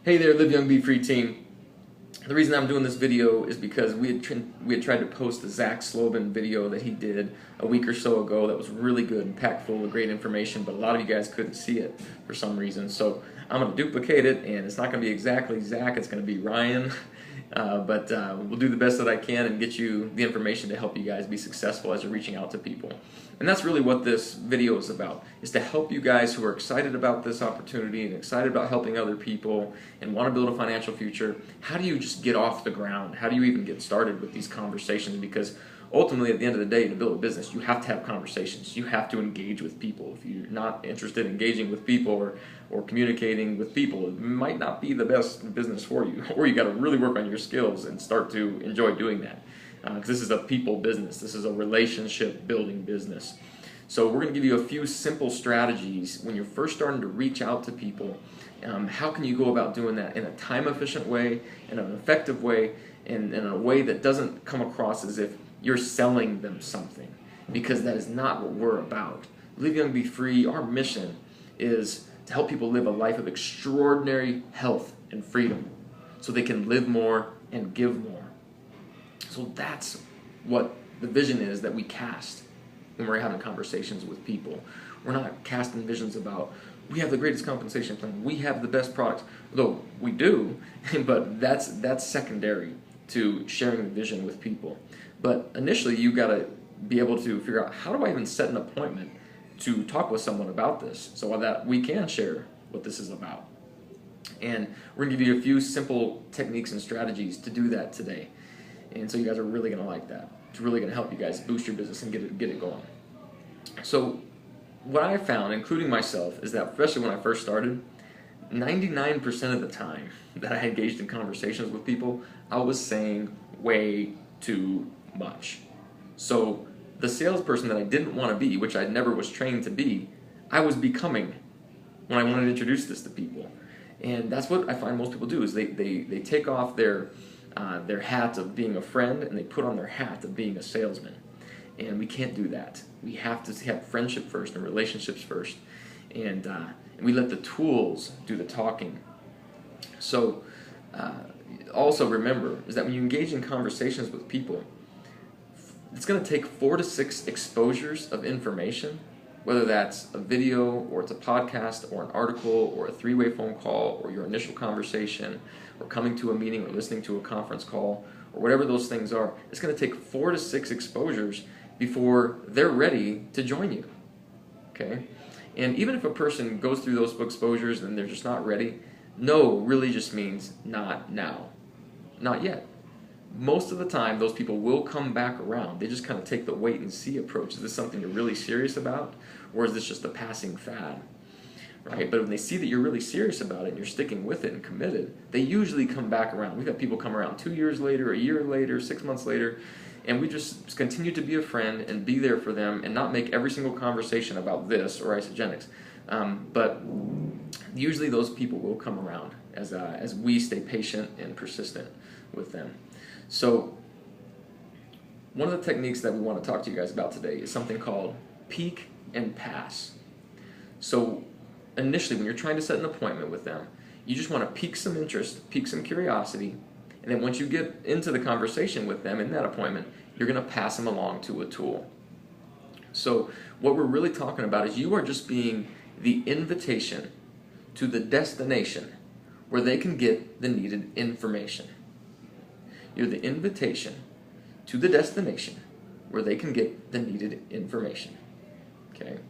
Hey there, Live Young Be Free team. The reason I'm doing this video is because we had tried to post the Zach Slobin video that he did a week or so ago that was really good and packed full of great information, but a lot of you guys couldn't see it for some reason. So I'm going to duplicate it, and it's not going to be exactly Zach, it's going to be Ryan. But we'll do the best that I can and get you the information to help you guys be successful as you're reaching out to people. And that's really what this video is about, is to help you guys who are excited about this opportunity and excited about helping other people and want to build a financial future. How do you just get off the ground? How do you even get started with these conversations? Because ultimately, at the end of the day, to build a business, you have to have conversations. You have to engage with people. If you're not interested in engaging with people or communicating with people, it might not be the best business for you. Or you got to really work on your skills and start to enjoy doing that. Because this is a people business. This is a relationship building business. So we're going to give you a few simple strategies when you're first starting to reach out to people. How can you go about doing that in a time efficient way, in an effective way, and in a way that doesn't come across as if you're selling them something, because that is not what we're about. Live Young, Be Free, our mission is to help people live a life of extraordinary health and freedom so they can live more and give more. So that's what the vision is that we cast when we're having conversations with people. We're not casting visions about, we have the greatest compensation plan, we have the best products, though we do, but that's secondary to sharing the vision with people. But initially, you got to be able to figure out, how do I even set an appointment to talk with someone about this so that we can share what this is about. And we're going to give you a few simple techniques and strategies to do that today. And so you guys are really going to like that. It's really going to help you guys boost your business and get it going. So what I found, including myself, is that especially when I first started, 99% of the time that I engaged in conversations with people, I was saying way too much. So the salesperson that I didn't want to be, which I never was trained to be, I was becoming when I wanted to introduce this to people. And that's what I find most people do, is they take off their hat of being a friend and they put on their hat of being a salesman. And we can't do that. We have to have friendship first and relationships first. And we let the tools do the talking. So also remember is that when you engage in conversations with people, it's going to take 4 to 6 exposures of information, whether that's a video or it's a podcast or an article or a 3-way phone call or your initial conversation or coming to a meeting or listening to a conference call or whatever those things are. It's going to take 4 to 6 exposures before they're ready to join you. Okay? And even if a person goes through those exposures and they're just not ready, no really just means not now, not yet. Most of the time, those people will come back around. They just kind of take the wait and see approach. Is this something you're really serious about, or is this just a passing fad? Right? But when they see that you're really serious about it and you're sticking with it and committed, they usually come back around. We've had people come around 2 years later, a year later, 6 months later, and we just continue to be a friend and be there for them and not make every single conversation about this or Isagenix. But usually those people will come around as we stay patient and persistent with them. So one of the techniques that we want to talk to you guys about today is something called peek and pass. So initially, when you're trying to set an appointment with them, you just want to pique some interest, pique some curiosity, and then once you get into the conversation with them in that appointment, you're going to pass them along to a tool. So what we're really talking about is you are just being the invitation to the destination where they can get the needed information. You're the invitation to the destination where they can get the needed information. Okay?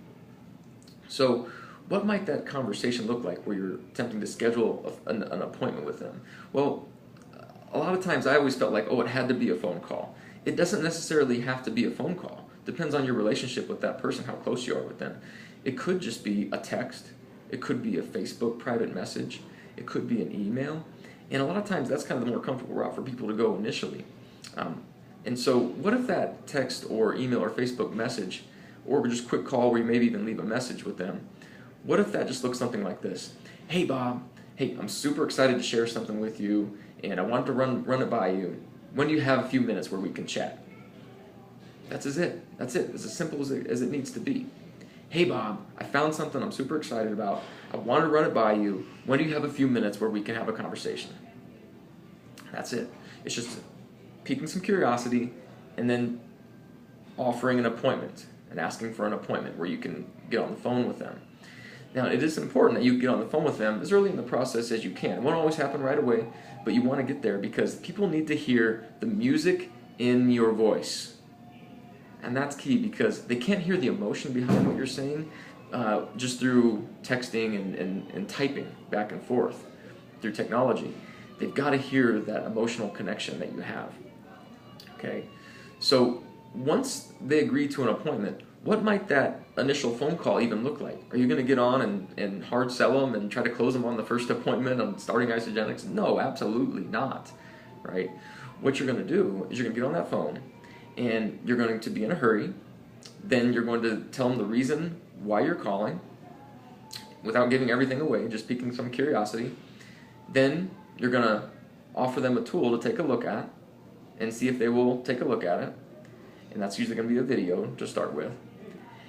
So what might that conversation look like where you're attempting to schedule an appointment with them? Well, a lot of times I always felt like, oh, it had to be a phone call. It doesn't necessarily have to be a phone call. Depends on your relationship with that person, how close you are with them. It could just be a text. It could be a Facebook private message. It could be an email. And a lot of times that's kind of the more comfortable route for people to go initially. And so what if that text or email or Facebook message, or just a quick call where you maybe even leave a message with them, what if that just looks something like this? Hey Bob, hey, I'm super excited to share something with you, and I wanted to run it by you. When do you have a few minutes where we can chat? That's it. That's it. It's as simple as it needs to be. Hey Bob, I found something I'm super excited about. I want to run it by you. When do you have a few minutes where we can have a conversation? That's it. It's just piquing some curiosity and then offering an appointment and asking for an appointment where you can get on the phone with them. Now, it is important that you get on the phone with them as early in the process as you can. It won't always happen right away, but you want to get there because people need to hear the music in your voice. And that's key because they can't hear the emotion behind what you're saying just through texting and typing back and forth through technology. They've got to hear that emotional connection that you have. Okay? So once they agree to an appointment, what might that initial phone call even look like? Are you going to get on and hard sell them and try to close them on the first appointment on starting Isagenix? No, absolutely not, right? What you're going to do is you're going to get on that phone and you're going to be in a hurry. Then you're going to tell them the reason why you're calling without giving everything away, just piquing some curiosity. Then you're going to offer them a tool to take a look at and see if they will take a look at it. And that's usually going to be a video to start with.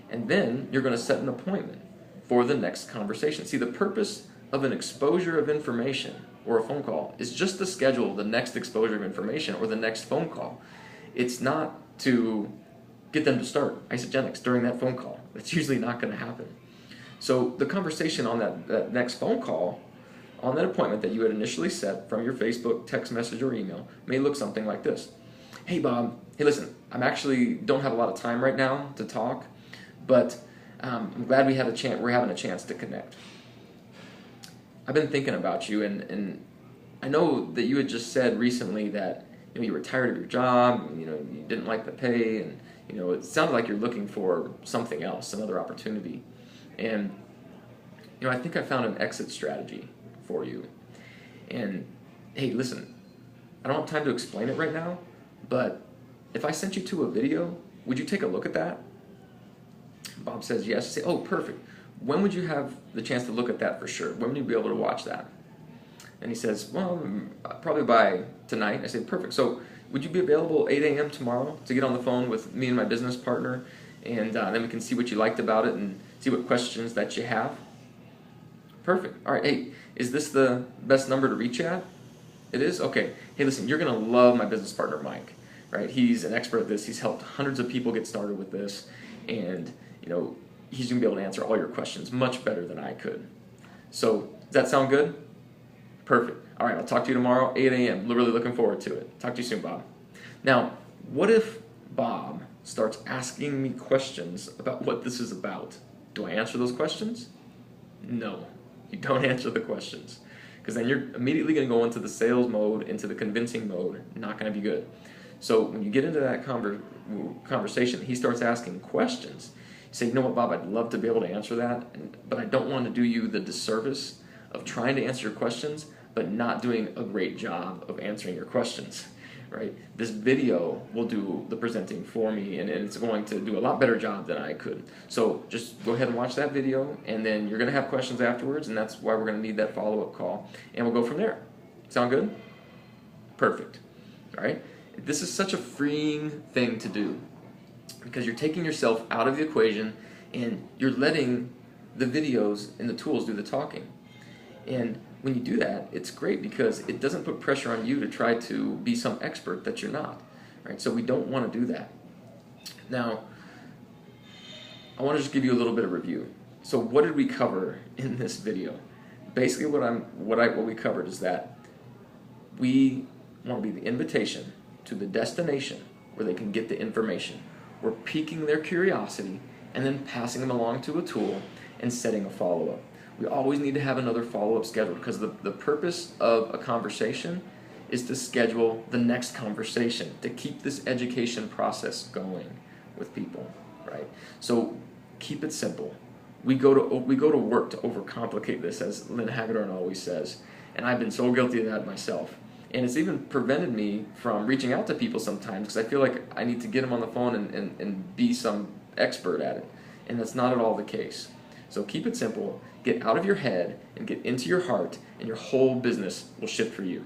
And then you're going to set an appointment for the next conversation. See, the purpose of an exposure of information or a phone call is just to schedule the next exposure of information or the next phone call. It's not to get them to start Isagenix during that phone call. That's usually not going to happen. So the conversation on that next phone call, on that appointment that you had initially set from your Facebook, text message, or email, may look something like this. Hey Bob, hey listen, I'm actually don't have a lot of time right now to talk, but I'm glad we're having a chance to connect. I've been thinking about you, and I know that you had just said recently that you were tired of your job, and, you didn't like the pay, and it sounded like you're looking for something else, another opportunity. And I think I found an exit strategy for you. And hey, listen, I don't have time to explain it right now, but if I sent you to a video, would you take a look at that? Bob says yes. I say, oh, perfect. When would you have the chance to look at that for sure? When would you be able to watch that? And he says, well, probably by tonight. I say, perfect. So would you be available 8 a.m. tomorrow to get on the phone with me and my business partner, and then we can see what you liked about it and see what questions that you have? Perfect. All right. Hey, is this the best number to reach at? It is? Okay. Hey, listen, you're going to love my business partner, Mike, right? He's an expert at this. He's helped hundreds of people get started with this, and, he's going to be able to answer all your questions much better than I could. So does that sound good? Perfect. All right, I'll talk to you tomorrow, 8 a.m. Really looking forward to it. Talk to you soon, Bob. Now, what if Bob starts asking me questions about what this is about? Do I answer those questions? No, you don't answer the questions, because then you're immediately going to go into the sales mode, into the convincing mode. Not going to be good. So when you get into that conversation, he starts asking questions. You say, you know what, Bob, I'd love to be able to answer that, but I don't want to do you the disservice of trying to answer your questions, but not doing a great job of answering your questions, right? This video will do the presenting for me, and it's going to do a lot better job than I could. So just go ahead and watch that video, and then you're going to have questions afterwards, and that's why we're going to need that follow-up call, and we'll go from there. Sound good? Perfect. All right? This is such a freeing thing to do, because you're taking yourself out of the equation, and you're letting the videos and the tools do the talking. And when you do that, it's great because it doesn't put pressure on you to try to be some expert that you're not, right? So we don't want to do that. Now, I want to just give you a little bit of review. So what did we cover in this video? Basically, what we covered is that we want to be the invitation to the destination where they can get the information. We're piquing their curiosity and then passing them along to a tool and setting a follow-up. We always need to have another follow-up scheduled, because the purpose of a conversation is to schedule the next conversation, to keep this education process going with people, right? So keep it simple. We go to work to overcomplicate this, as Lynn Hagedorn always says, and I've been so guilty of that myself. And it's even prevented me from reaching out to people sometimes, because I feel like I need to get them on the phone and be some expert at it. And that's not at all the case. So keep it simple, get out of your head, and get into your heart, and your whole business will shift for you.